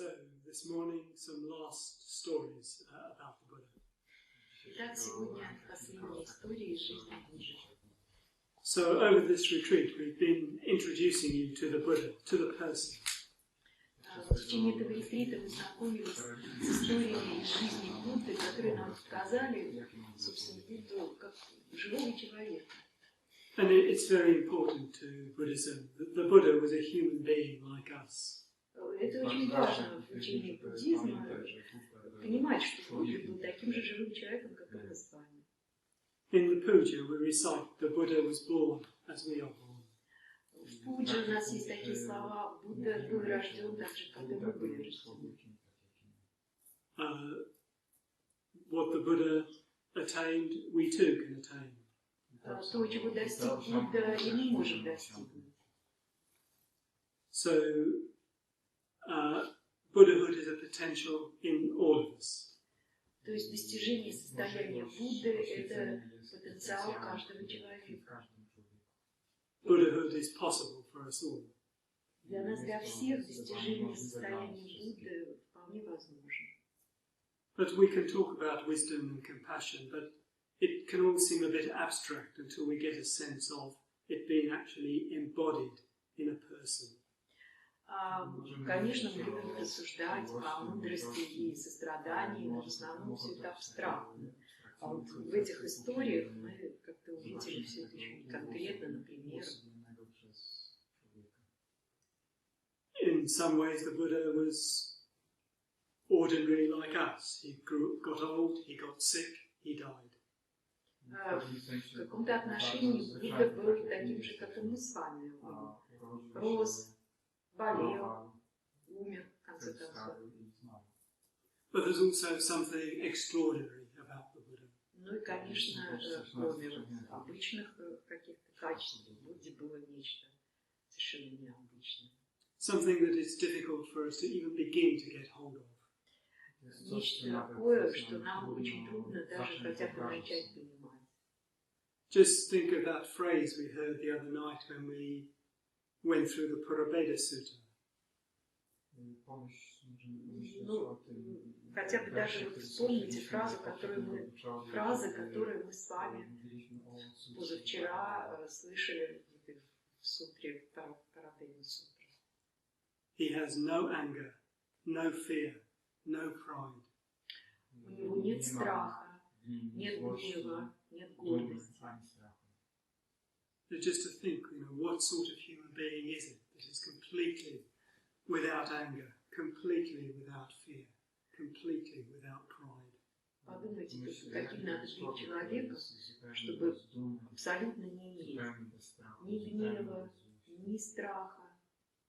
So, this morning, some last stories about the Buddha. Итак, сегодня последние истории из жизни Будды. So, over this retreat, we've been introducing you to the Buddha, to the person. В течение этого ретрита мы знакомились с историями из жизни Будды, которые нам показали, собственно, Будду как живого человека. And it's very important to Buddhism that the Buddha was a human being like us. Это очень важно в учении буддизма, понимать, что Будда был таким же живым человеком, как и мы с вами. In the puja, we recite, the Buddha was born as we are born. В пудже у нас есть такие слова: Будда был рожден так же, как и мы были рождены. What the Buddha attained, we too can attain. То, чего достиг Будда, и мы можем достигнуть. So, Buddhahood is a potential in all of us. То есть достижение состояния Будды – это потенциал каждого человека. Buddhahood is possible for us all. Для нас, для всех, достижение состояния Будды вполне возможно. But we can talk about wisdom and compassion, but it can all seem a bit abstract until we get a sense of it being actually embodied in a person. Конечно, мы любим рассуждать о мудрости и сострадании, но в основном все это абстрактно. А вот в этих историях мы как-то увидели все это очень конкретно, например. In some ways, the Buddha was ordinary like us. He got old, he got sick, he died. В каком-то отношении Будда был таким же, как и мы с вами. Он рос, болел, умер, в конце концов. But there's also something extraordinary about the Buddha. Ну и, конечно, кроме обычных каких-то качеств, в Будде было нечто совершенно необычное. Something that is difficult for us to even begin to get hold of. Нечто такое, что нам очень трудно даже хотя бы начать понимать. Just think of that phrase we heard the other night when we went through the Parabeda Sutta. Ну, хотя бы даже вот вспомните фразы, которые мы с вами позавчера слышали в сутре, Парабеда Сутре. He has no anger, no fear, no pride. У него нет страха, нет гнева, нет гордости. Just to think, what sort of human being is it that is completely without anger, completely without fear, completely without pride? Подумайте, каким надо быть человеком, чтобы абсолютно не иметь ни гнева, ни страха,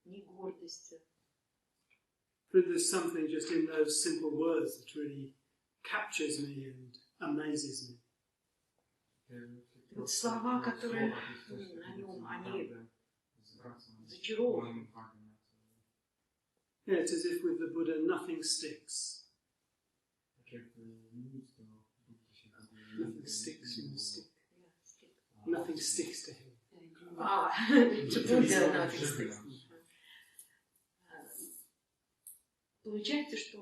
ни гордости. But there's something just in those simple words that really captures me and amazes me. Вот слова, которые на нем, они зачарованы. Yeah, it's as if with the Buddha nothing sticks. Nothing sticks in the stick. Nothing sticks to him. To Buddha nothing sticks. Получается, что к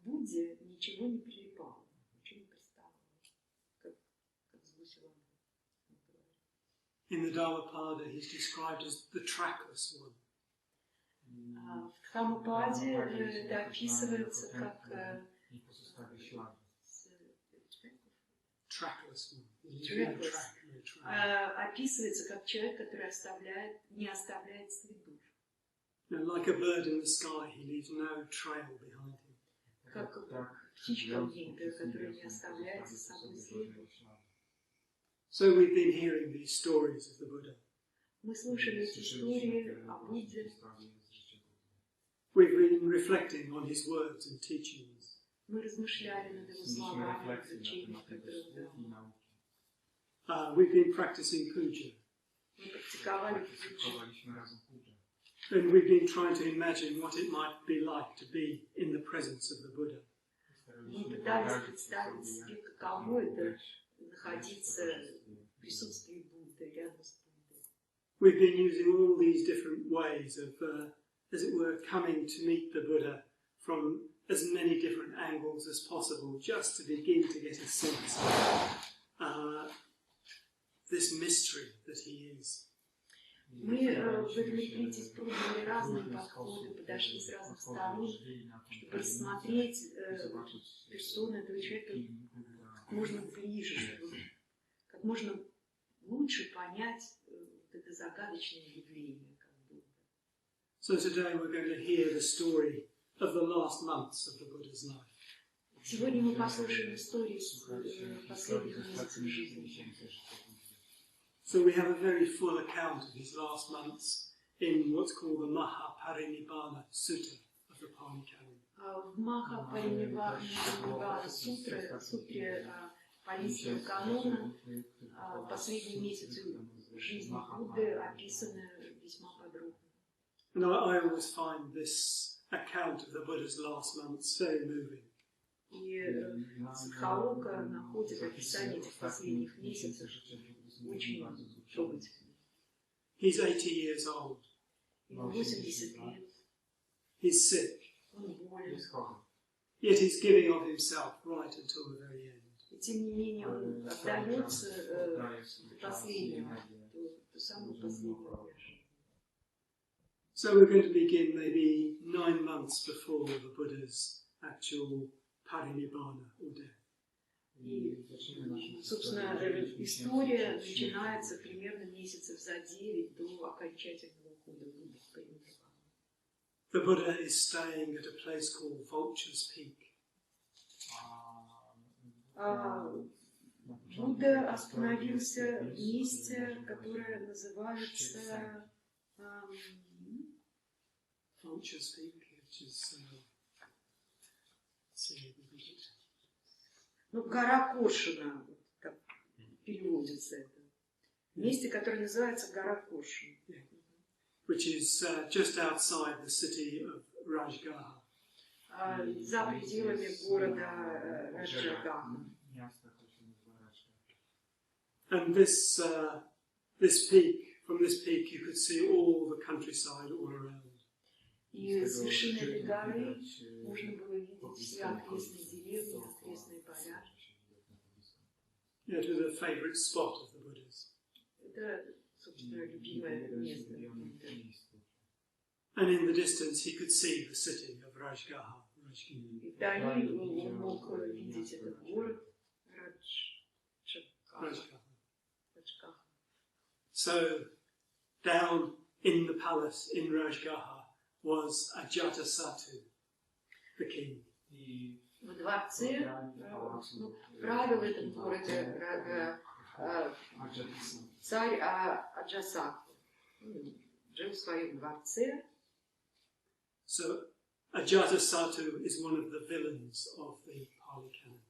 Будде ничего не прилипало, ничего не приставало, как с гуся воды. In the Dhammapada, he's described as the trackless one. В Дхаммападе это описывается как trackless one. Описывается как человек, который не оставляет следов. Like a bird in the sky, he leaves no trail behind him. Как птичка в небе, которая не оставляет за собой следов. So we've been hearing these stories of the Buddha. Мы слушали эти истории о Будде. We've been reflecting on his words and teachings. Мы размышляли над его словами, над учением, которые он дал. We've been practicing puja. Мы практиковали пуджу. And we've been trying to imagine what it might be like to be in the presence of the Buddha. Мы пытались представить себе, каково это находиться в присутствии Будды, рядом с Буддой. We've been using all these different ways of, as it were, coming to meet the Buddha from as many different angles as possible, just to begin to get a sense of this mystery that he is. Мы в этом ретрите испробовали разные подходы, подошли с разных сторон, чтобы рассмотреть персону этого человека как можно ближе, чтобы как можно лучше понять это загадочное явление. So today we're going to hear the story of the last months of the Buddha's life. Сегодня мы послушаем истории последних месяцев жизни. So we have a very full account of his last months in what's called the Parinibbana Sutta of the Pali Canon. В Париниббана сутре палийского канона последние месяцы жизни Будды описаны весьма подробно. And I always find this account of the Buddha's last months very moving. И Саддхалока находит описание этих последних месяцев очень трогательным. He's 80 years old. Ему 80 лет. He's sick. Он болен. Yet he's giving of himself right until the very end. И тем не менее он отдается до последнего, до самого последнего дня. So we're going to begin maybe 9 months before the Buddha's actual Parinibbana or death. И, собственно, история начинается примерно месяцев за 9 до окончательного ухода Будды в Париниббану. The Buddha is staying at a place called Vulture's Peak. Будда остановился в месте, которое называется Vulture's Peak, which is гора Коршуна, так переводится это. Место, которое называется гора Коршуна. Which is just outside the city of Rajgaha. За пределами города Раджагаха. And this peak, from this peak you could see all the countryside all around. И с вершины этой горы можно было видеть все окрестные деревни, окрестные поля. It was a favorite spot of the Buddha's. Это, собственно, любимое место. And in the distance he could see the city of Rajgaha. И вдали он мог видеть этот город Раджгаха. So down in the palace in Rajgaha was Ajatasattu, the king. В дворце правил в этом городе царь Аджасату. Жил в своем дворце. So Ajatasattu is one of the villains of the Pali Canon.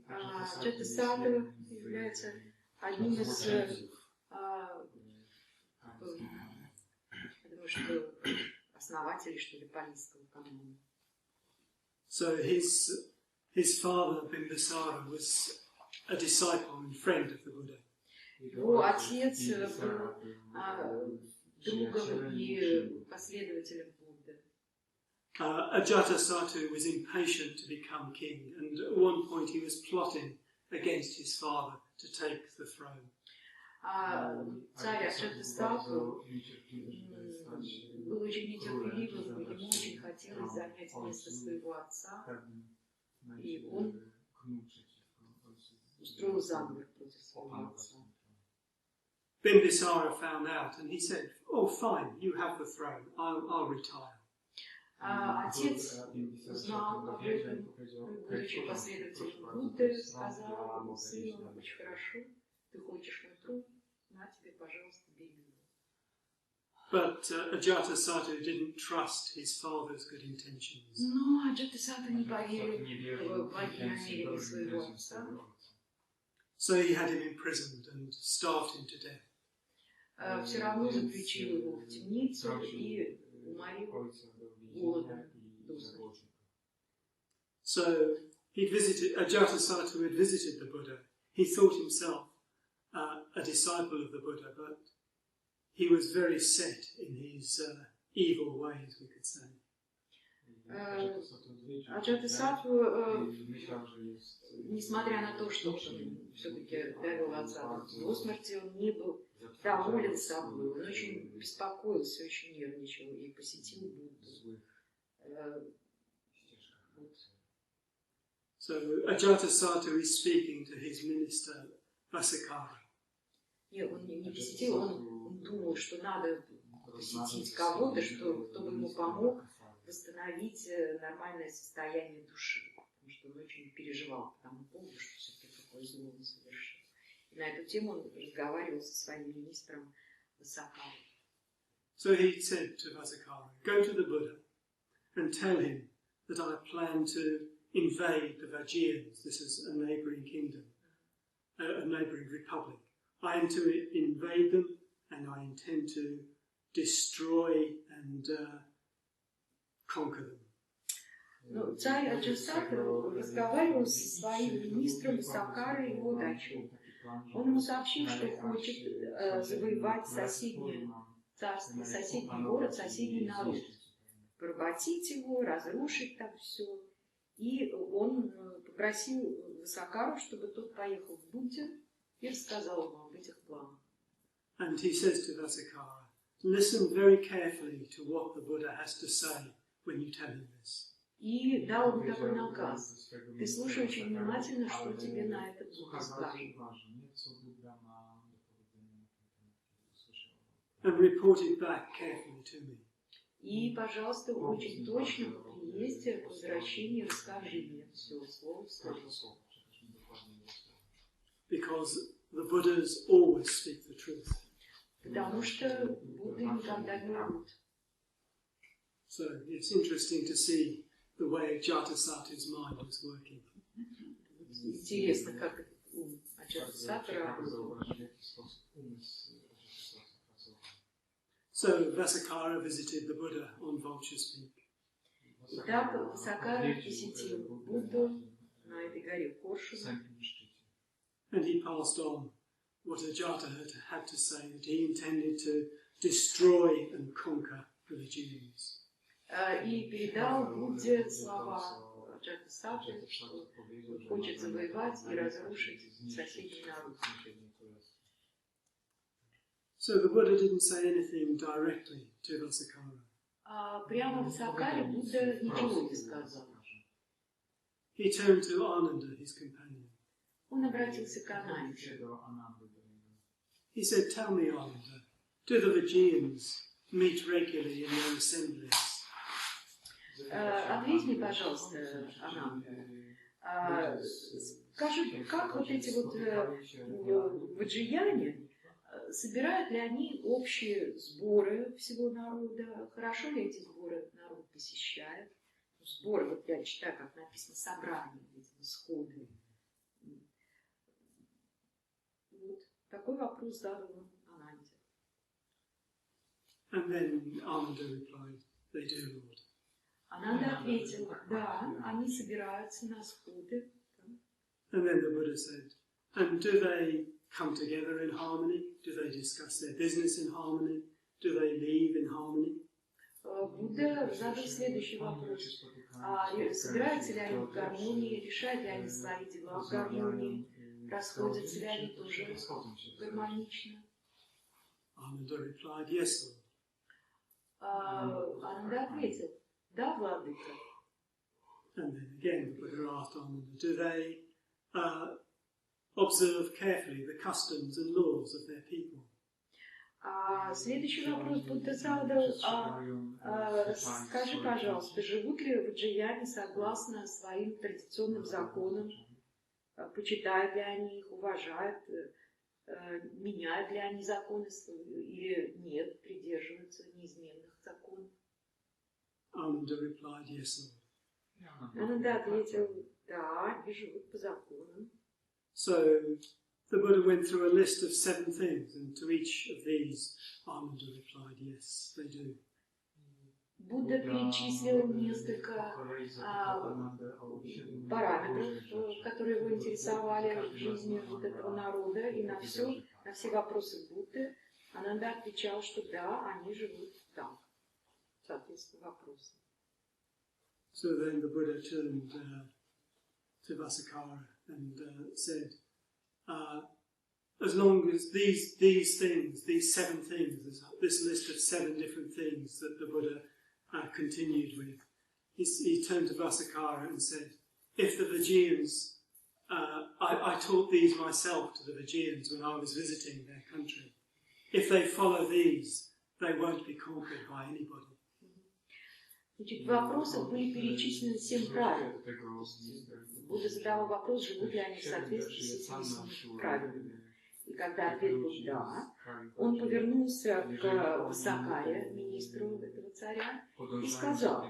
Аджасату является одним из основателей, что ли, палийского канона. So his father, Bimbisara, was a disciple and friend of the Buddha. Его отец был другом и последователем Будды. Ajatasattu was impatient to become king, and at one point he was plotting against his father to take the throne. Царь Аджасату был очень нетерпеливым, ему очень хотелось занять место своего отца, и он устроил заговор против своего отца. Bimbisara found out, and he said, "Oh, fine, you have the throne. I'll retire." Отец узнал об этом, будучи последователем Будды, сказал ему: "Сыну, очень хорошо, ты хочешь мой трон, на тебе, пожалуйста, бери." But Ajatasattu didn't trust his father's good intentions. Но Аджасату не поверил в благие намерения своего отца. So he had him imprisoned and starved him to death. Все равно заключил его в темницу и уморил голодом до смерти. So Ajatasattu had visited the Buddha. He thought himself a disciple of the Buddha, but he was very set in his evil ways, we could say. Аджатасаттва, несмотря на то, что он все-таки довел отца до смерти, он не был доволен собой, он очень беспокоился, очень нервничал и посетил Будду. So Ajatasattu is speaking to his minister Vasakara. Нет, он не посетил, он думал, что надо посетить кого-то, кто бы ему помог восстановить нормальное состояние души, потому что он очень переживал по тому поводу, что все-таки такое зло он совершил. И на эту тему он разговаривал со своим министром Vasakara. So he said to Vasakara, go to the Buddha and tell him that I plan to invade the Vajjayans. This is a neighbouring kingdom, a neighbouring republic. I am to invade them, and I intend to destroy and conquer them. Ну, царь Аджасаттва разговаривал со своим министром Васакарой и его дачей. Он ему сообщил, что хочет завоевать соседнее царство, соседний город, соседний народ, поработить его, разрушить там все. И он попросил Васакару, чтобы тот поехал в Будде и рассказал ему об этих планах. And he says to Vasakara, listen very carefully to what the Buddha has to say when you tell him this. И дал ему такой наказ. Ты слушай очень внимательно, что тебе на это Будда скажет. And report it back carefully to me. И, пожалуйста, очень точно при приезде, по возвращении расскажи мне все слово в слово. Because the Buddhas always speak the truth. Потому что Будды никогда не лгут. So it's interesting to see the way Ajatasattu's mind was working. Интересно, как ум Аджатасатты работал. So Vasakara visited the Buddha on Vulture's Peak. Итак, Васакара посетил Будду на этой горе Коршуна. And he passed on what Ajata had to say, that he intended to destroy and conquer the Vajjayans. И передал Будде слова Аджатасатты, что хочет завоевать и разрушить соседний народ. So the Buddha didn't say anything directly to Vasakara. Прямо Васакаре Будда ничего не сказал. He turned to Ananda, his companion. Он обратился к Ананде. He said, tell me, Ananda, do the Vajjayans meet regularly in their assemblies? Ответь мне, пожалуйста, Ананда. Скажи, как вот эти вот ваджаяне, собирают ли они общие сборы всего народа? Хорошо ли эти сборы народ посещает? Сборы, вот я читаю, как написано, собрания, эти сходы. Вот такой вопрос задал он Ананде. And then Ananda replied, they do, Lord. Ананда ответил, да, они собираются на сходы. And then the Buddha said, and do they come together in harmony? Do they discuss their business in harmony? Do they leave in harmony? Будда задал следующий вопрос. Собираются ли они в гармонии? Решают ли они свои дела в гармонии? Расходятся ли они тоже гармонично? Ananda replied, yes, Lord. Ананда ответил, да, владыка. And then again the Buddha asked Ananda, do they observe carefully the customs and laws of their people? Следующий вопрос Будда задал. Скажи, пожалуйста, живут ли ваджаяне согласно своим традиционным законам? Почитают ли они их, уважают, меняют ли они законы или нет, придерживаются неизменных законов? Ananda replied, yes, Lord. Ананда ответил, да, они живут по законам. So the Buddha went through a list of 7 things, and to each of these, Ananda replied, yes, they do. Будда перечислил несколько параметров, которые его интересовали в жизни вот этого народа, и на все вопросы Будды Ананда отвечал, что да, они живут так, соответственно, вопросам. So then the Buddha turned to Vasakkara and said, as long as these things, these 7 things, this list of 7 different things that the Buddha continued with, he turned to Vasakkara and said, if the Vajjayans, I taught these myself to the Vajjayans when I was visiting their country. If they follow these, they won't be conquered by anybody. Значит, в вопросах были перечислены 7 правил. Будда задавал вопрос, живут ли они в соответствии с этими 7 правилами. И когда ответ был «да», он повернулся к Васакаре, министру этого царя, и сказал,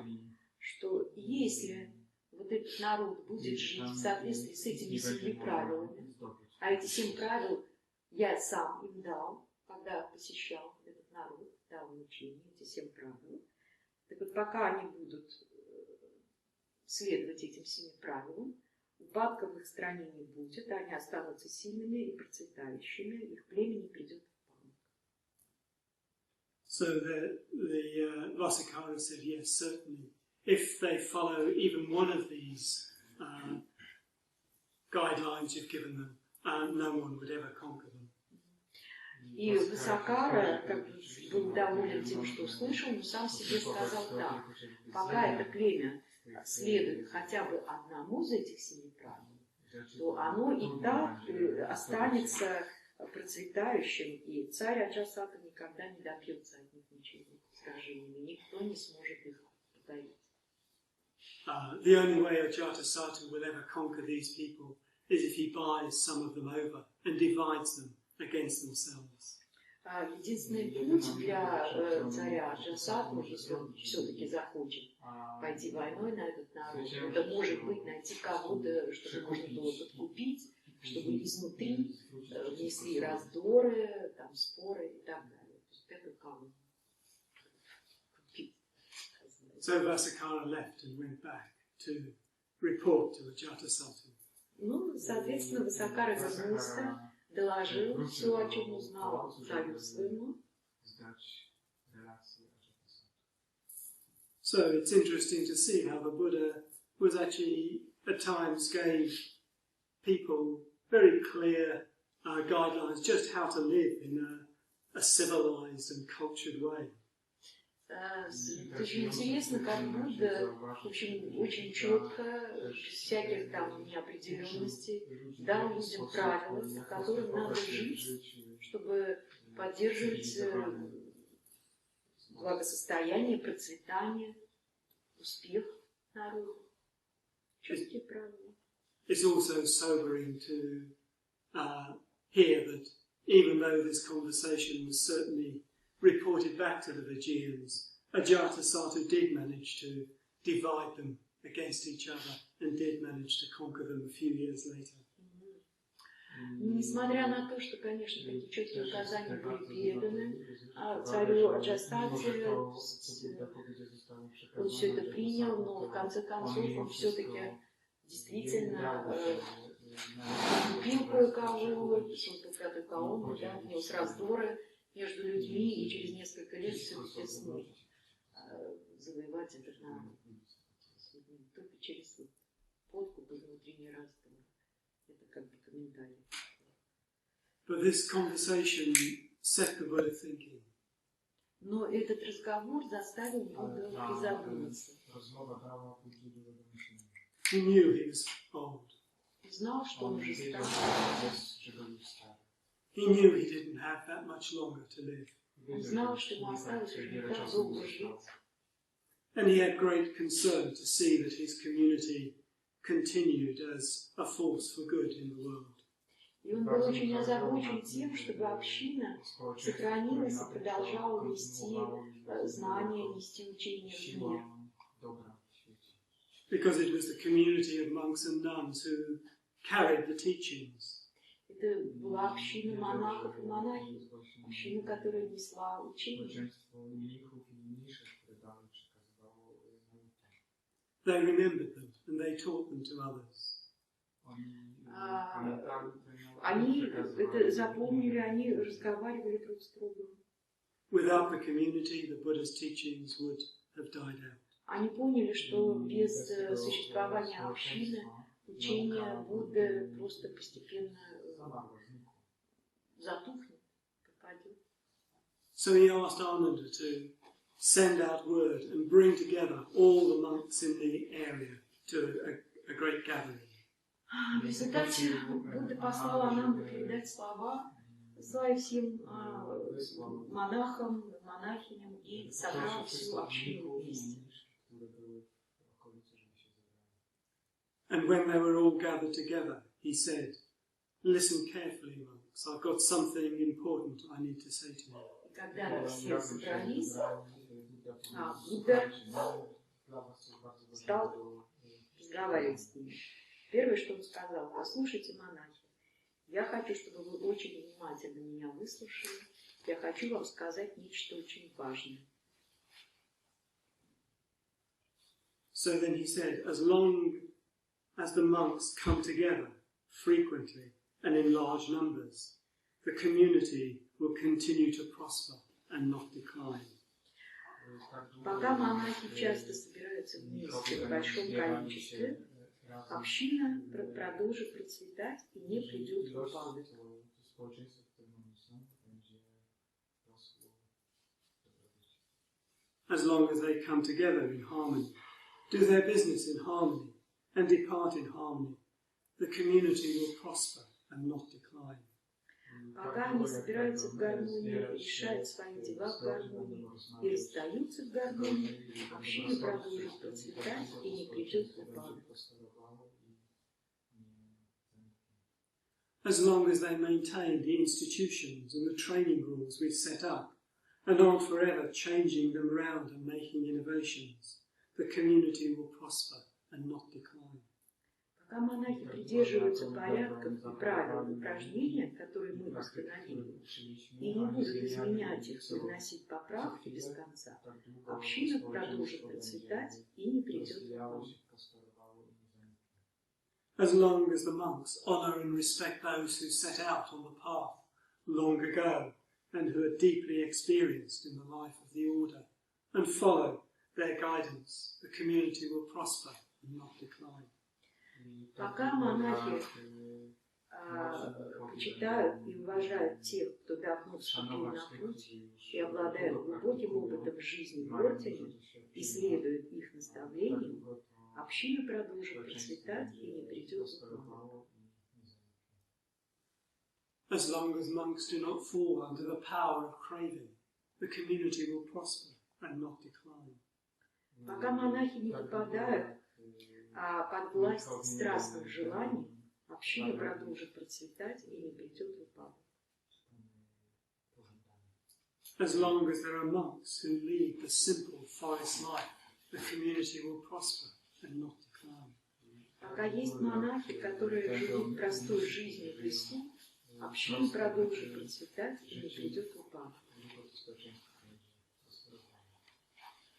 что если вот этот народ будет жить в соответствии с этими 7 правилами, а эти 7 правил я сам им дал, когда посещал этот народ, дал им учение, эти 7 правил, так вот пока они будут следовать этим 7 правилам, упадка в их стране не будет, они останутся сильными и процветающими, их племя не придет в упадок. So the Vasakkara said, yes, certainly. If they follow even one of these guidelines you've given them, no one would ever conquer them. И Васаккара как бы был доволен тем, что услышал, но сам себе сказал так. Пока это племя следует хотя бы одному из этих 7 правил, то оно и так останется процветающим, и царь Аджасата никогда не добьется от них ничего сражениями, никто не сможет их покорить. The only way Ajatasattu will ever conquer these people is if he buys some of them over and divides them against themselves. Единственный путь для царя Аджасату, если он все-таки захочет пойти войной на этот народ, это может быть найти кого-то, чтобы можно было подкупить, чтобы изнутри внесли раздоры, там, споры и так далее. То есть это кого купить. So Vasakkara left and went back to report to Ajatasattu. Ну, соответственно, Васаккара вернулся, доложил все, о чем узнал царю своему. So it's interesting to see how the Buddha was actually at times gave people very clear guidelines just how to live in a civilized and cultured way. Очень интересно, как Будда, в общем, очень четко, без всяких там неопределенностей, дал людям правила, по которым надо жить, чтобы поддерживать благосостояние, процветание, успех народа. Четкие правила. It's also sobering to hear that even though this conversation was certainly reported back to the Vajjayans, Ajatasattu did manage to divide them against each other and did manage to conquer them a few years later. Несмотря на то, что, конечно, такие четкие указания были переданы царю Аджасате, он все это принял, но в конце концов он все-таки действительно купил кое-кого, создал пятую колонну, да, внес раздоры между людьми, и через несколько лет все-таки смог завоевать этот народ. Только через подкуп и внутренний раздор. Это как бы комментарий. But this conversation set the Buddha thinking. Но этот разговор заставил Будду призадуматься. He knew he was old. Знал, что он уже стар. He knew he didn't have that much longer to live. Он знал, что ему осталось уже не так долго жить. And he had great concern to see that his community continued as a force for good in the world. И он был очень озабочен тем, чтобы община сохранилась и продолжала нести знания, нести учения в мир. Because it was the community of monks and nuns who carried the teachings. Это была община монахов и монахинь, община, которая несла учение. They remembered them and they taught them to others. Они это запомнили, они разговаривали друг с другом. Without the community, the Buddha's teachings would have died out. Они поняли, что без существования общины учение Будды просто постепенно затухнет, пропадет. So he asked Ananda to send out word and bring together all the monks in the area to a great gathering. В результате Будда послал Ананду передать слова всем монахам, монахиням и собрал всю общину вместе. And when they were all gathered together, he said, "Listen carefully, monks. I've got something important I need to say to you." Когда все собрались, Будда стал разговаривать с ними. Первое, что он сказал: послушайте, монахи, я хочу, чтобы вы очень внимательно меня выслушали. Я хочу вам сказать нечто очень важное. So then he said, as long as the monks come together frequently and in large numbers, the community will continue to prosper and not decline. Пока монахи часто собираются вместе в большом количестве, община продолжит процветать и не придет в упадок. As long as they come together in harmony, do their business in harmony, and depart in harmony, the community will prosper and not decline. Пока они собираются в гармонии, решают свои дела в гармонии и расстаются в гармонии, община продолжит процветать и не придет в упадок. As long as they maintain the institutions and the training rules we've set up, and aren't forever changing them around and making innovations, the community will prosper and not decline. Пока монахи придерживаются порядков и правил упражнения, которые мы установили, и не будут изменять их и вносить поправки без конца, община продолжит процветать и не придет в упадок. As long as the monks honour and respect those who set out on the path long ago and who are deeply experienced in the life of the order, and follow their guidance, the community will prosper and not decline. Пока монахи почитают и уважают тех, кто давно вступил на путь и обладают глубоким опытом жизни в ордене и следуют их наставлениям, община продолжит процветать и не придет в упадок. As long as monks do not fall under the power of craving, the community will prosper and not decline. Пока монахи не попадают под власть страстных желаний, община продолжит процветать и не придет в упадок. As long as there are monks who lead the simple forest life, the community will prosper and not decline. Пока есть монахи, которые живут простой жизнью в лесу, община продолжит процветать и не придет в упадок.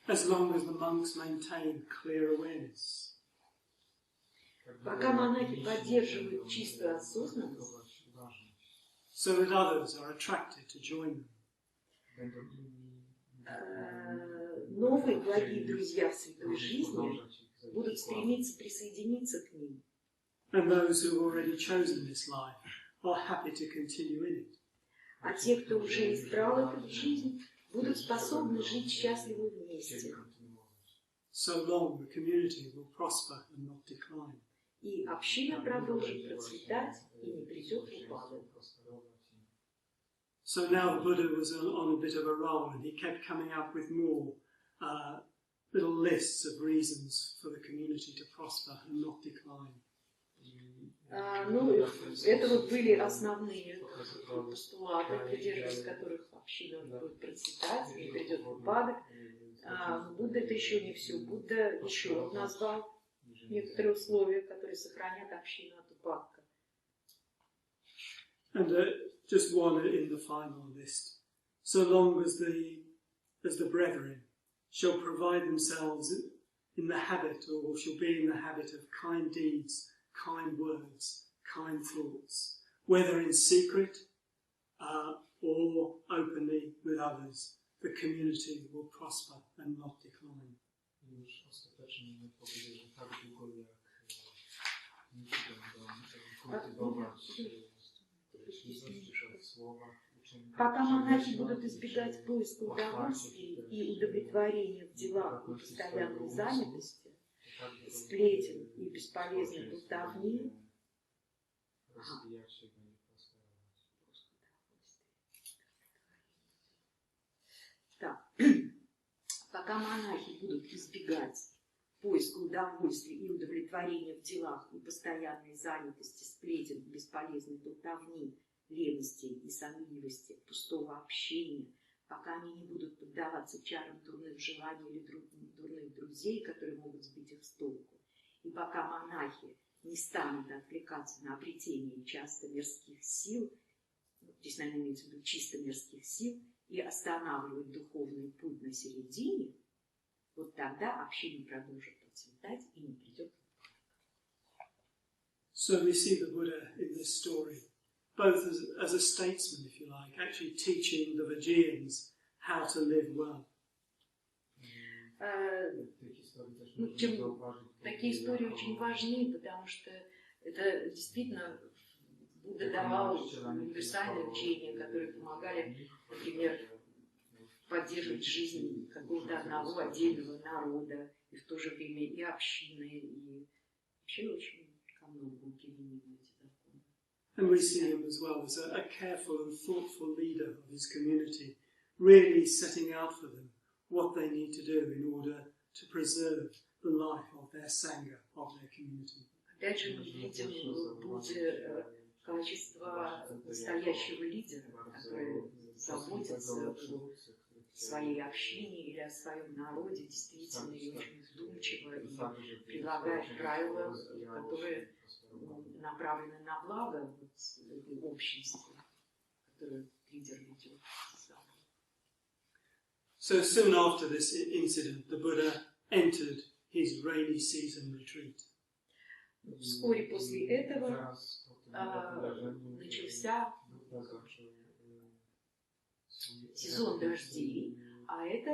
As long as the monks maintain clear awareness. Пока монахи поддерживают чистую осознанность, so that others are attracted to join them. Новые благие друзья в святой жизни будут стремиться присоединиться к ним. And those who have already chosen this life are happy to continue in it. А те, кто уже избрал эту жизнь, будут способны жить счастливо вместе. So long the community will prosper and not decline. И община продолжит процветать и не придет в упадок. So now the Buddha was on a bit of a roll, and he kept coming up with more little lists of reasons for the community to prosper and not decline. Это вот были основные постулаты, придерживаясь которых община будет процветать, не придет в упадок. Будда это еще не все. Будда еще назвал некоторые условия, которые сохранят общину от упадка. And just one in the final list. So long as the brethren shall provide themselves in the habit, or shall be in the habit of kind deeds, kind words, kind thoughts, whether in secret or openly with others, the community will prosper and not decline. Пока монахи будут избегать поиска удовольствий и удовлетворения в делах и постоянной занятости, сплетен и бесполезных болтовни, пока монахи будут избегать поиска удовольствий и удовлетворения в делах и постоянной занятости, сплетен и бесполезной болтовни, лености и сонливости, пустого общения, пока они не будут поддаваться чарам дурных желаний или дурных друзей, которые могут сбить их с толку, и пока монахи не станут отвлекаться на обретение часто мирских сил, здесь, наверное, имеется в виду чисто мирских сил, и останавливать духовный путь на середине, вот тогда общение продолжит процветать и не придет. So we see the Buddha in this story, both as a statesman, if you like, actually teaching the Vajrayans how to live well. Такие истории очень важны, потому что это действительно Будда давал универсальные учения, которые помогали, например, поддерживать жизнь какого-то одного отдельного народа, и в то же время и общины, и вообще очень ко многому применимы эти законы. And we see him as well as a careful and thoughtful leader of his community, really setting out for them what they need to do in order to preserve the life of their sangha, of their community. Опять же, мы видим в Будде качество настоящего лидера, который заботится о своей общине или о своем народе, действительно и очень вдумчиво, и предлагает правила, которые направлены на благо этой общности, которую лидер ведет. So soon after this incident, the Buddha entered his rainy season retreat. Вскоре после этого начался сезон дождей, а это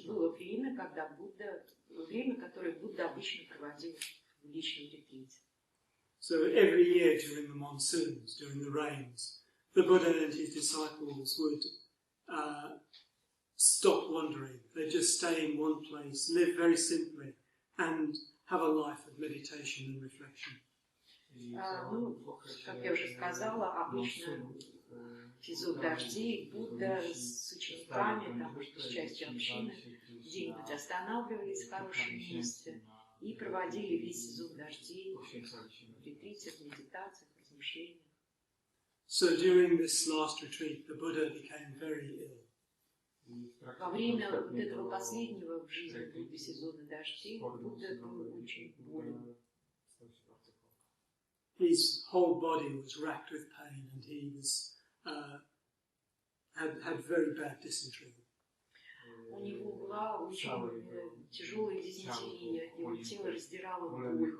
было время, которое Будда обычно проводил в личном ретрите. So every year during the monsoons, during the rains, the Buddha and his disciples would stop wandering. They'd just stay in one place, live very simply, and have a life of meditation and reflection. Как я уже сказала, обычно в сезон дождей Будда с учениками, там, с частью общины, где-нибудь останавливались в хорошем месте и проводили весь сезон дождей в ретрите, в медитациях, в размышлениях. So during this last retreat, the Buddha became very ill. Во время вот этого последнего в жизни Будды сезона дождей Будда был очень болен. His whole body was racked with pain, and he was had very bad dysentery. У него была очень тяжелая дизентерия, его тело раздирало боль.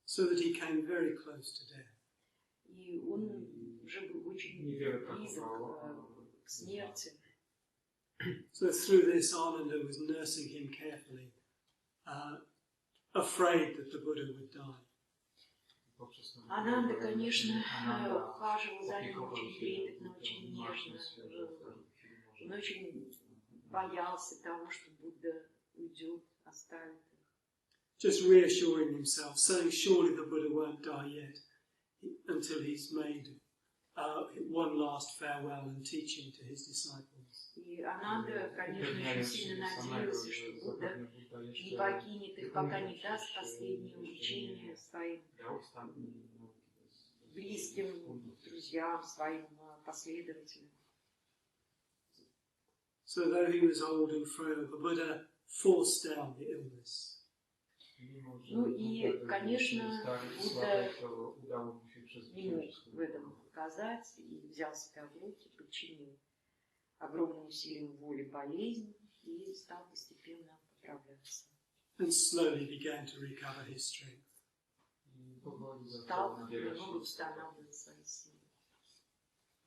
So that he came very close to death. И он уже был очень близок к смерти. So through this, Ananda was nursing him carefully, afraid that the Buddha would die. Ананда, конечно, ухаживал за ним очень трепетно, очень нежно. Он очень боялся того, что Будда уйдет, оставит их. Just reassuring himself, saying, surely the Buddha won't die yet, until he's made one last farewell and teaching to his disciples. И Ананда, конечно, очень сильно надеялся, что Будда не покинет их, пока не даст последнее учение своим близким друзьям, своим последователям. So though he was old and frail, the Buddha forced down the illness. Ну и, конечно, Будда не мог в этом отказать и взял себя в руки, подчинил огромным усилиям воли болезнь и стал постепенно поправляться. And slowly began to recover his strength. Стал немного восстанавливать свои силы.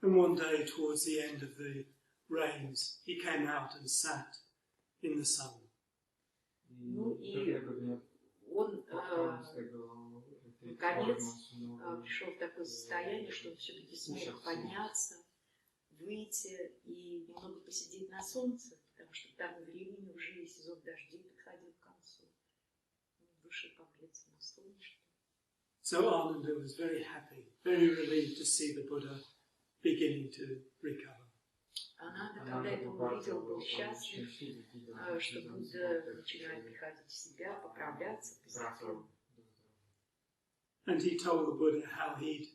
And one day, towards the end of the rains, he came out and sat in the sun Ну и он, наконец, пришел в такое состояние, что он все-таки смог подняться, выйти и немного посидеть на солнце, потому что к тому времени уже сезон дождей подходил к концу. Он вышел погреться на солнышко. So Ananda was very happy, very relieved to see the Buddha beginning to recover. Ананда, когда это увидел, был счастлив, что Будда начинает приходить в себя, поправляться постепенно. And he told the Buddha how he'd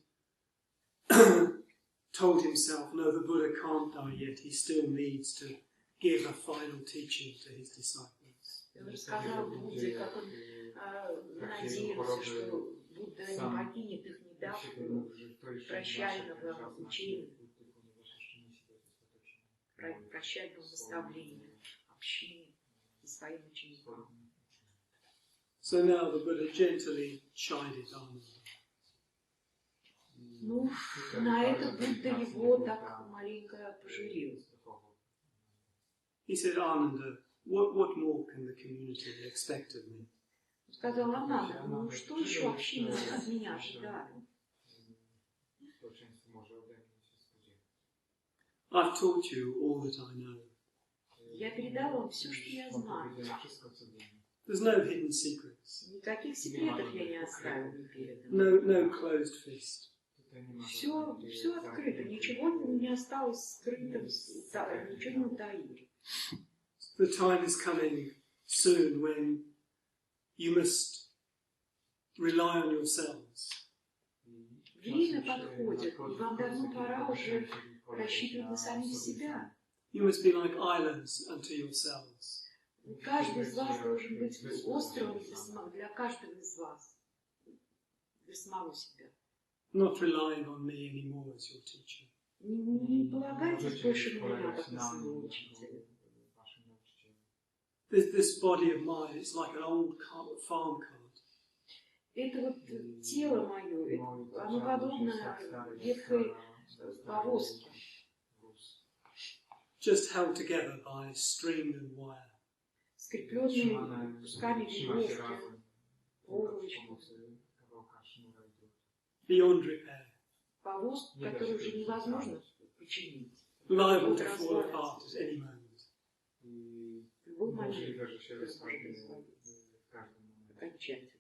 told himself, no, the Buddha can't die yet, he still needs to give a final teaching to his disciples. Он рассказал Будде, как он надеялся, что Будда не покинет их, не дав прощального учения, прощального наставления, общения и своим ученикам. So now the Buddha gently chided Ananda. Ну, на это Будда его так маленько пожурил. He said, Ananda, what more can the community expect of me? Он сказал, Ананда, ну что еще община от меня ожидает? I've taught you all that I know. Я передал вам все, что я знаю. There's no hidden secrets. Никаких секретов я не оставил, не передал. No closed fist. Все открыто, ничего не осталось скрытым, ничего не утаили. The time is coming soon when you must rely on yourselves. Время подходит, и вам давно пора уже рассчитывать на самих себя. You must be like islands unto yourselves. Каждый из вас должен быть островом для каждого из вас, для самого себя. Not relying on me anymore as your teacher. Не полагайтесь больше на меня, как на своего учителя. This body of mine, it's like an old farm cart. Это вот тело мое, оно подобно ветхой повозке. Just held together by string and wire. Скрепленные кусками веревки, проволочку. Beyond repair. Повозку, которую уже невозможно починить. Liable to fall apart at any moment. В любой момент может развалиться. Окончательно.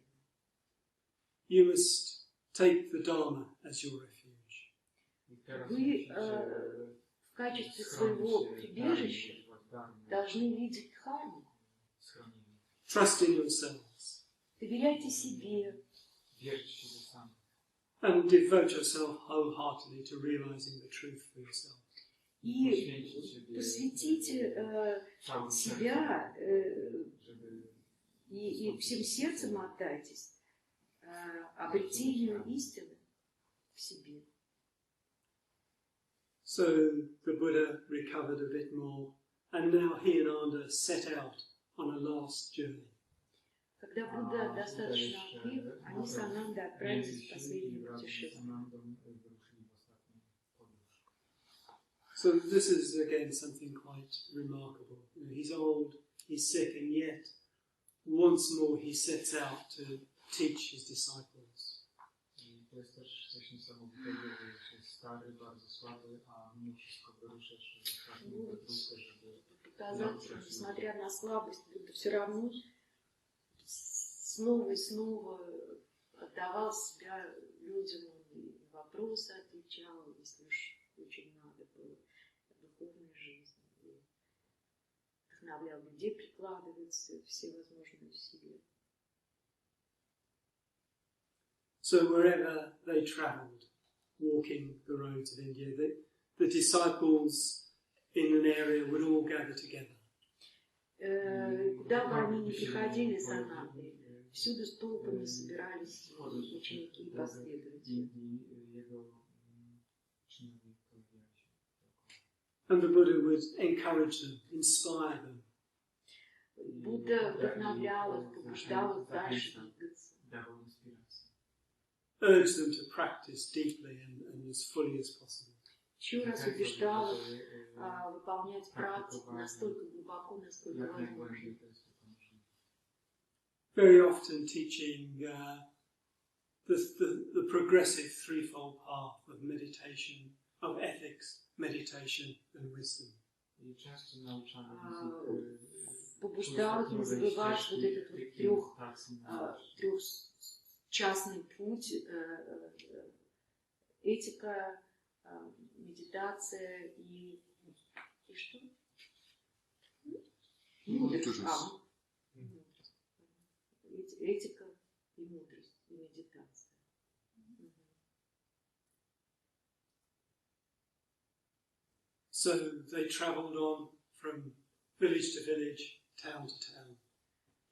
You must take the Dharma as your refuge. Вы в качестве своего прибежища должны видеть дхарму. Trust in yourselves. Доверяйте себе. And devote yourself wholeheartedly to realizing the truth for yourself. И посвятите себя и всем сердцем отдайтесь обретению истины в себе. So the Buddha recovered a bit more, and now he and Ananda set out on a last journey. Когда Будда достаточно окреп, они с Анандой отправились в последнее путешествие. So this is again something quite remarkable. You know, he's old, he's sick, and yet once more he sets out to teach his disciples. Показать, несмотря на слабость, Будда все равно снова и снова отдавал себя людям, и вопросы отвечал, если уж очень надо было, о духовной жизни. И вдохновлял людей прикладывать все возможные усилия. So wherever they travelled, walking the roads of India, the disciples in an area would all gather together. Куда бы они ни приходили с Анандой, всюду с толпами собирались ученики и последователи. And the Buddha would encourage them, inspire them. Будда вдохновлял их, побуждал их дальше двигаться. Urge them to practice deeply and as fully as possible. Еще раз убеждал их выполнять практику настолько глубоко, насколько возможно. very often teaching the progressive threefold path of meditation, of ethics, meditation and wisdom. Побуждал их не забывать вот этот вот трехчастный путь, этика, медитация и что? Мудрость. Этика и мудрость, и медитация. So they travelled on from village to village, town to town.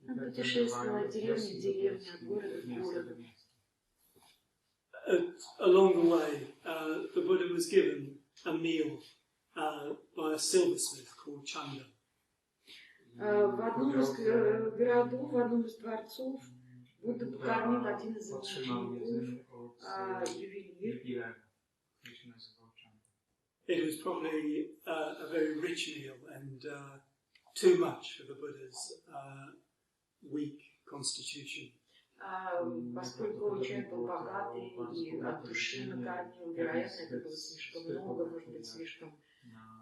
Он путешествовал от деревни к деревне, от города к городу. Along the way, the Buddha was given a meal by a silversmith called Chanda. В одном из городов, в одном из дворцов, Будда покормил один из учеников, ювелир. It was probably a very rich meal and too much for the Buddha's weak constitution. Поскольку человек был богатый и от души накормил, вероятно, это было слишком много, может быть, слишком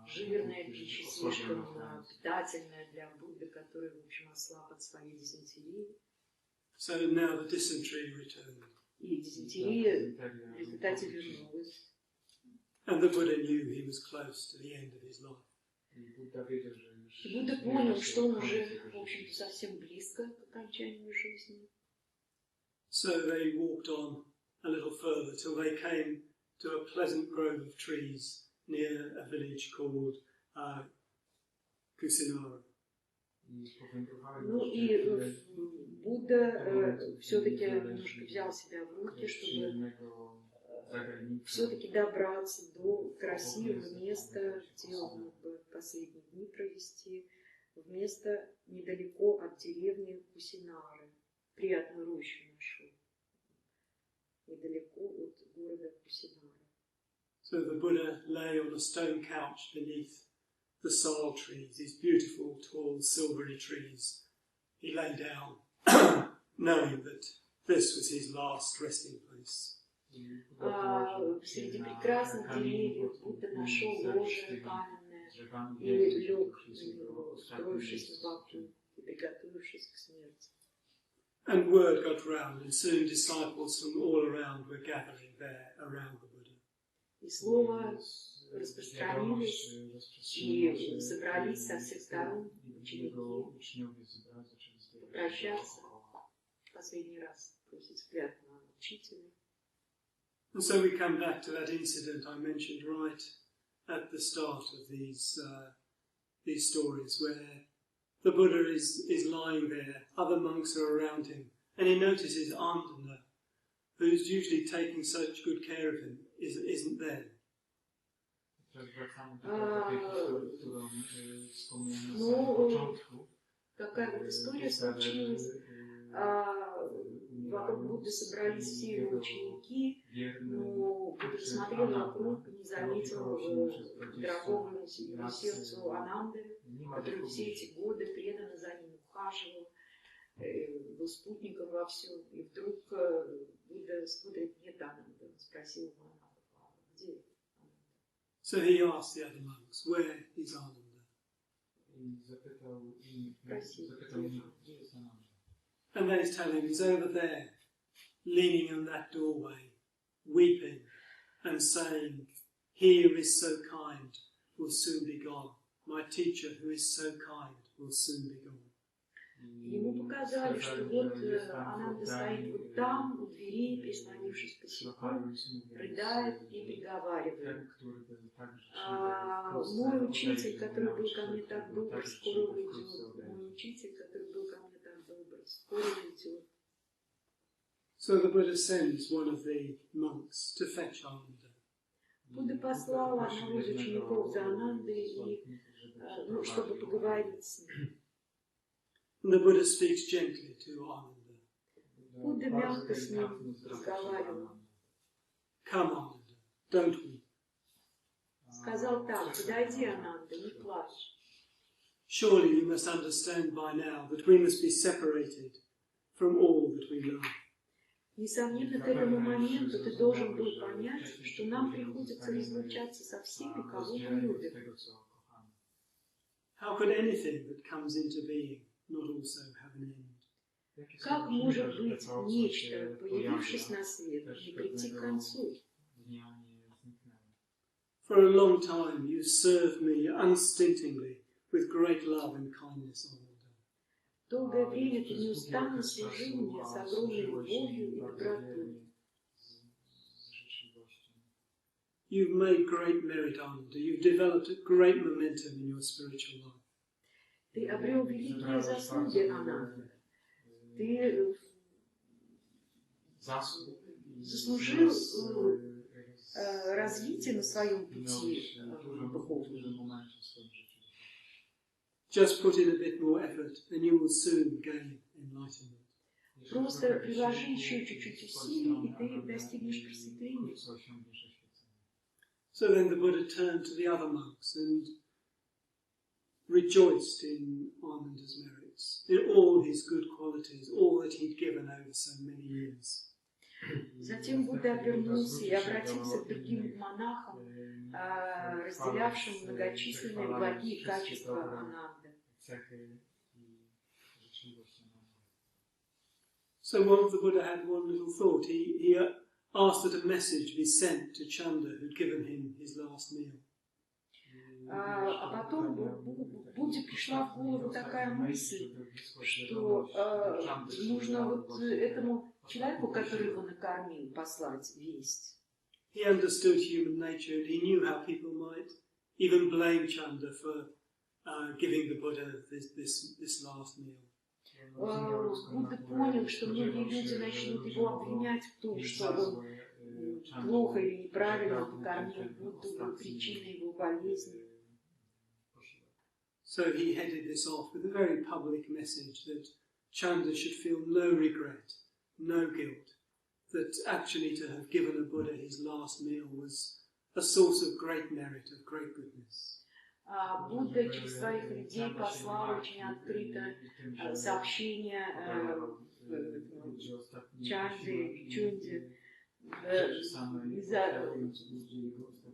жирная пища, слишком питательная для Будды, который, в общем, ослаб от своей дизентерии. So now the dysentery returned. И дизентерия в результате вернулась. And the Buddha knew he was close to the end of his life. И Будда понял, что он уже, в общем-то, совсем близко к окончанию жизни. So they walked on a little further till they came to a pleasant grove of trees near a village called Kusinara. Ну и Будда все-таки немножко взял себя в руки, чтобы все-таки добраться до красивого места, где он мог бы последние дни провести, в место недалеко от деревни Кусинары. Приятную рощу нашел, недалеко от города Кусинара. So the Buddha lay on a stone couch beneath the sal trees, these beautiful, tall, silvery trees. He lay down, knowing that this was his last resting place. Среди прекрасных деревьев Будда нашел ложе каменное и лег на него, устроившись на боку и приготовившись к смерти. And word got round, and soon disciples from all around were gathering there around the Buddha. И слово распространилось, и собрались со всех сторон ученики попрощаться, последний раз бросить взгляд на учителя. And so we come back to that incident I mentioned right at the start of these stories, where the Buddha is lying there, other monks are around him, and he notices Andana, who's usually taking such good care of him, isn't there. Ну, такая вот история случилась. Вокруг Будды собрались все его ученики, но Будда смотрел вокруг, не заметил дорогого ему сердцу Ананды, который все эти годы преданно за ним ухаживал, был спутником во всем. И вдруг Будда смотрит, нет Ананды. Он спросил его Ананду, где Ананда? So he asked the other monks, where is Ananda? And they tell him he's over there, leaning on that doorway, weeping and saying, he who is so kind will soon be gone. My teacher who is so kind will soon be gone. Ему показали, что вот Ананда стоит вот там, у двери, прислонившись к косяку, рыдает и приговаривает. Мой учитель, который был ко мне так добр, скоро уйдет. Мой учитель, который был ко мне так добр, скоро уйдет. So the Buddha sends one of the monks to fetch Ananda. Будда послал одного из учеников за Анандой, чтобы поговорить с ним. And the Buddha speaks gently to Ananda. Будда мягко с ним разговаривал. Come, Ananda, don't weep. Сказал так, подойди, Ананда, не плачь. Surely you must understand by now that we must be separated from all that we love. Несомненно, к этому моменту ты должен был понять, что нам приходится разлучаться со всеми, кого мы любим. How could anything that comes into being not also have an end? Как может быть нечто, появившись на свет, не прийти к концу? For a long time you served me unstintingly with great love and kindness, O Buddha. Долгое время ты неустанно служил мне с огромной любовью и добротой. You've made great merit, Ananda. You've developed a great momentum in your spiritual life. Ты обрел великие заслуги, Ананда. Ты заслужил развитие на своем пути духовном. Just put in a bit more effort, and you will soon gain enlightenment. Просто приложи еще чуть-чуть усилий, и ты достигнешь просветления. So then the Buddha turned to the other monks and rejoiced in Ananda's merits, in all his good qualities, all that he'd given over so many years. Затем Будда обернулся и обратился к другим монахам, разделявшим многочисленные благие качества Ананды. So the Buddha had one little thought. He asked that a message be sent to Chanda, who'd given him his last meal. А потом Будде пришла в голову такая мысль, что нужно вот этому человеку, который его накормил, послать весть. He understood human nature, and he knew how people might even blame Chanda for giving the Buddha this last meal. Будда понял, что многие люди начнут его обвинять в том, что он плохо или неправильно покормил Будду, был причиной его болезни. So he headed this off with a very public message that Chanda should feel no regret, no guilt, that actually to have given a Buddha his last meal was a source of great merit, of great goodness. Будда через своих людей послал очень открыто сообщение Чанде, Чунде,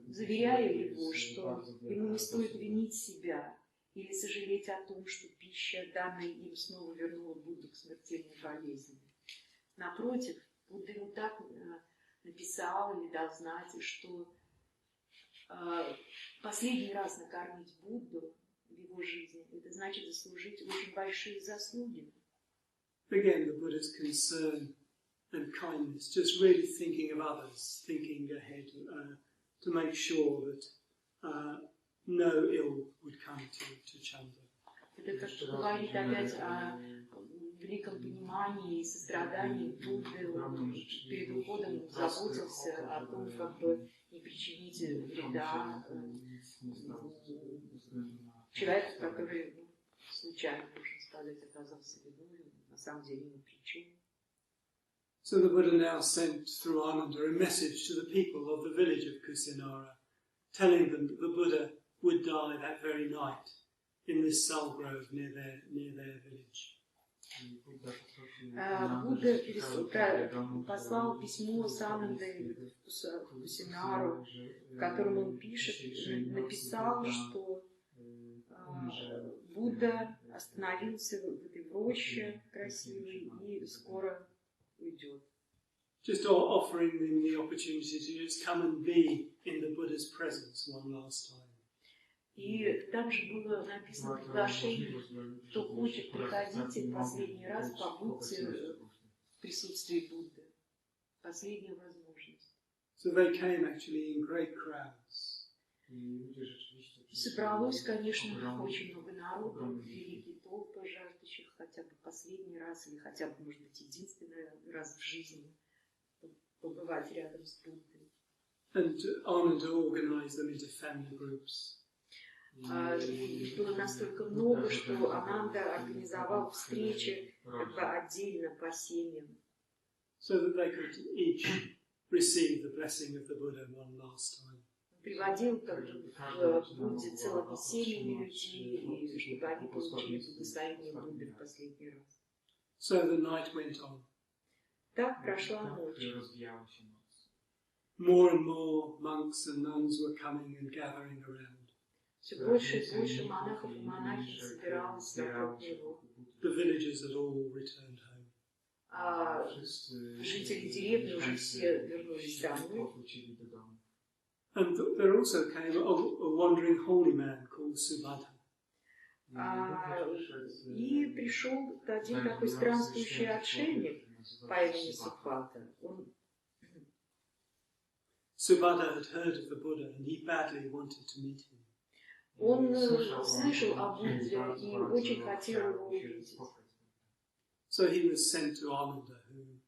заверяя его, что ему не стоит винить себя или сожалеть о том, что пища, данная им, снова вернула Будду к смертельной болезни. Напротив, Будда ему так написал или дал знать, что последний раз накормить Будду в его жизни, это значит заслужить очень большие заслуги. Again, the Buddha's concern and kindness, just really thinking of others, thinking ahead to make sure that no ill would come to Chanda. Это как говорит опять о великом понимании и сострадании Будды. Он перед уходом заботился о том, как бы не причинить вреда человеку, который случайно, можно сказать, оказался виновен, на самом деле ни при чем. So the Buddha now sent through Ananda a message to the people of the village of Kusinara, telling them that the Buddha would die that very night in this sal grove near their village. Будда послал письмо с Анандой в Кусинару, в котором он написал, что Будда остановился в этой роще красивой и скоро уйдет. Just offering them the opportunity to just come and be in the Buddha's presence one last time. И также было написано приглашение, кто хочет, приходите в последний раз, побудьте в присутствии Будды. Последняя возможность. So they came actually in great crowds. Собралось, конечно, очень много народу, великие толпы жаждущих хотя бы последний раз, или хотя бы, может быть, единственный раз в жизни побывать рядом с Буддой. And Ananda organized them into family groups. Их было настолько много, что Ананда организовал встречи как бы отдельно по семьям. So that they could each receive the blessing of the Buddha one last time. Приводил в Будде целыми семьями людей, и чтобы они получили благословение Будды в последний раз. So the night went on. Так прошла ночь. More and more monks and nuns were coming and gathering around. Все больше и больше монахов и монахинь собиралось вокруг него. The villagers had all returned home. А жители деревни уже все вернулись домой. And there also came a wandering holy man called Subhadha. И пришел один такой странствующий отшельник по имени Субхата. Subhadha had heard of the Buddha and he badly wanted to meet him. Он слышал о Будде и очень хотел его увидеть. So he was sent to Ananda, who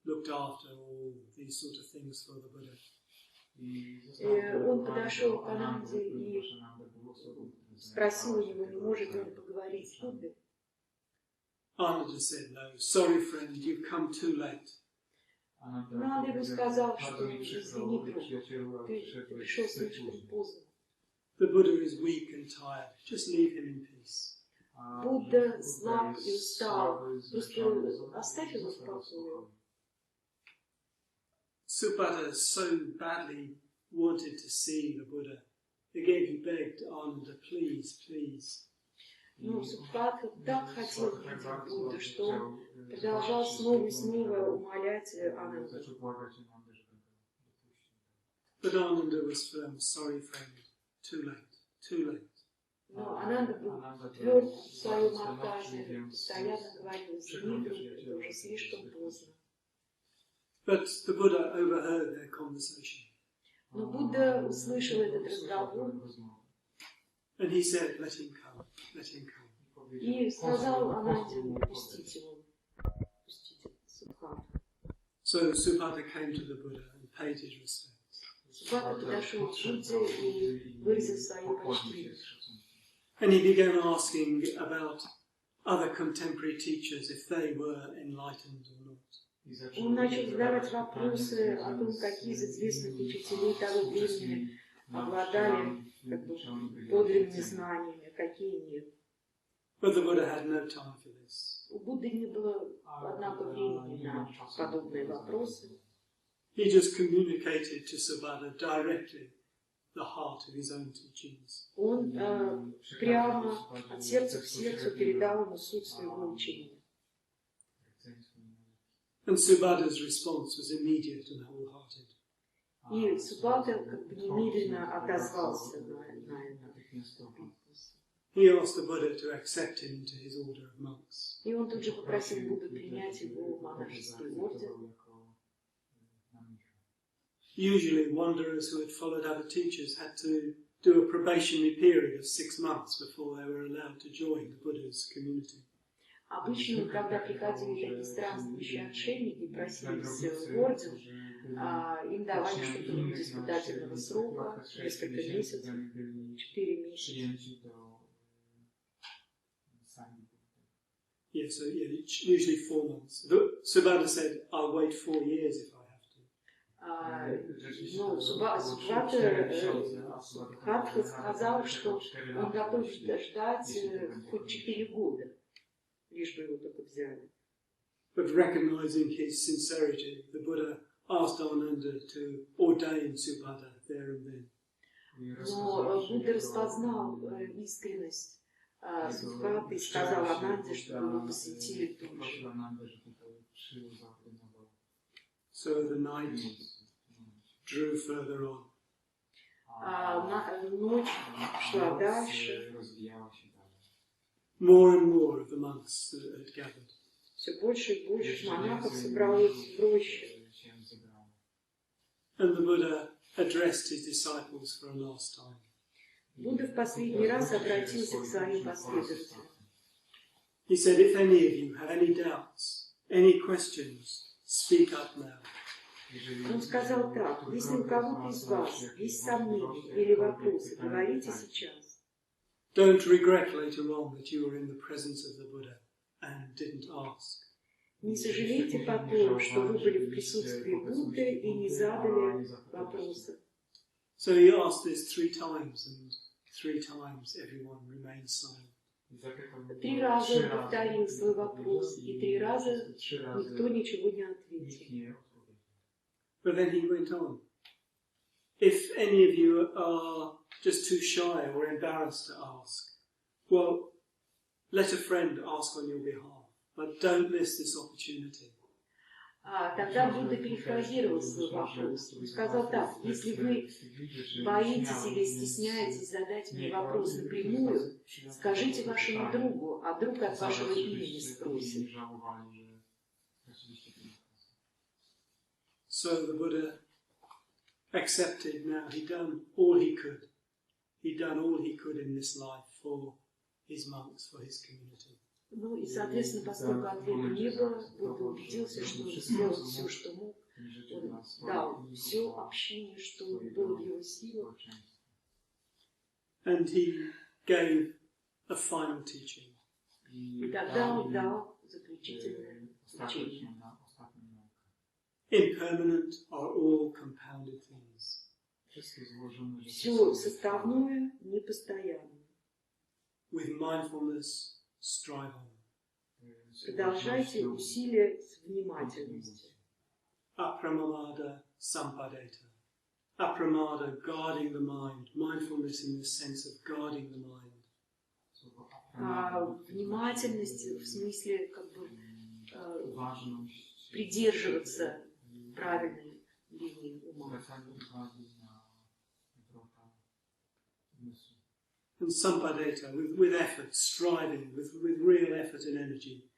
looked after all these sort of things for the Buddha. Он подошел к Ананде и спросил его, не может он поговорить с Буддой. Ananda said, "No, sorry friend, you've come too late." Ананда ему сказал, что извини, друг, ты пришел слишком поздно. The Buddha is weak and tired. Just leave him in peace. Будда слаб и устал. Просто оставь его в покое. Subhadha so badly wanted to see the Buddha. Again, he begged Ananda, please, please. Но Субхата так хотел видеть Будду, что он продолжал снова и снова умолять Ананду. But Ananda was firm. Sorry, friend. Too late. Too late. Но Ананда был тверд в своем отказе, постоянно говорил, извини, друг, это уже слишком поздно. But the Buddha overheard their conversation. Но Будда услышал этот разговор. And he said, let him come, let him come. И сказал Ананде, пустить его, пустите Субхату. So Subhata came to the Buddha and paid his respects. Субхата подошел к Будде и выразил свое почтение. And he began asking about other contemporary teachers, if they were enlightened or not. Он начал задавать вопросы о том, какие из известных учителей того времени обладали подлинными знаниями, а какие нет. But the Buddha had no time for this. У Будды не было, однако, времени на подобные вопросы. He just communicated to Subhata directly the heart of his own teachings. Он прямо от сердца к сердцу передал ему суть своего учения. And Subhata's response was immediate and wholehearted. И Субхата как бы немедленно отозвался на это. He asked the Buddha to accept him into his order of monks. И он тут же попросил Будду принять его в монашеский орден. Usually, wanderers who had followed other teachers had to do a probationary period of 6 months before they were allowed to join the Buddha's community. Обычно, когда приходили такие странствующие отшельники и просились в орден, им давали что-то испытательного срока, несколько месяцев, 4 месяца. Yeah, so usually 4 months. Subhata said, "I'll wait 4 years if I have to." Но Субхата сказал, что он готов ждать хоть 4 года, лишь бы его только взяли. But recognizing his sincerity, the Buddha asked Ananda to ordain Subhata there and then. Но Будда распознал искренность Субхаты и сказал Ананде, чтобы его посвятили тут же. So the night drew further on. Ночь шла дальше. More and more of the monks had gathered. Все больше и больше монахов собралось в роще. And the Buddha addressed his disciples for a last time. Будда в последний раз обратился к своим последователям. He said, if any of you have any doubts, any questions, speak up now. Он сказал так, если у кого-то из вас есть сомнения или вопросы, говорите сейчас. Don't regret later on that you were in the presence of the Buddha and didn't ask. Не сожалейте потом, что вы были в присутствии Будды и не задали вопросов. So he asked this 3 times, and 3 times everyone remained silent. 3 раза он повторил свой вопрос, и 3 раза никто ничего не ответил. But then he went on. If any of you are just too shy or embarrassed to ask, well, let a friend ask on your behalf, but don't miss this opportunity. Тогда Будда перефразировал свой вопрос. Он сказал так: если вы боитесь или стесняетесь задать мне вопрос напрямую, скажите вашему другу, а друг от вашего имени спросит. So the Buddha accepted now. He'd done all he could. He'd done all he could in this life for his monks, for his community. Ну и, соответственно, поскольку ответа не было, Будда убедился, что он сделал все, что мог. Он дал все общение, что было в его силах. And he gave a final teaching. И тогда он дал заключительное учение. Impermanent are all compounded things. Все составное непостоянно. With mindfulness, strive on. Продолжайте усилия с внимательностью. Apramamada sampadeta. Apramada, guarding the mind. Mindfulness in the sense of guarding the mind. Внимательность в смысле как бы придерживаться правильной линии ума. And sampadeta, with effort, striving, with real effort and energy,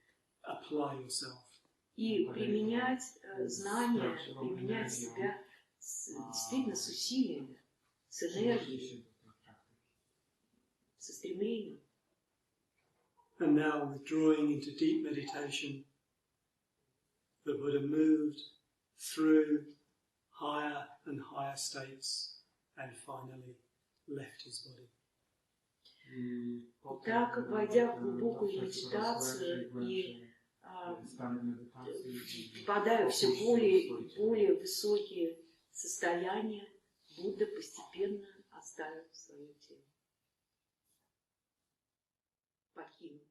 apply yourself. И применять знания, применять себя действительно с усилиями, с энергией, со стремлением. And now, withdrawing into deep meditation, the Buddha moved through higher and higher states and finally left his body. Так, войдя в глубокую медитацию и впадая в все более и более высокие состояния, Будда постепенно оставил свое тело. Покинул.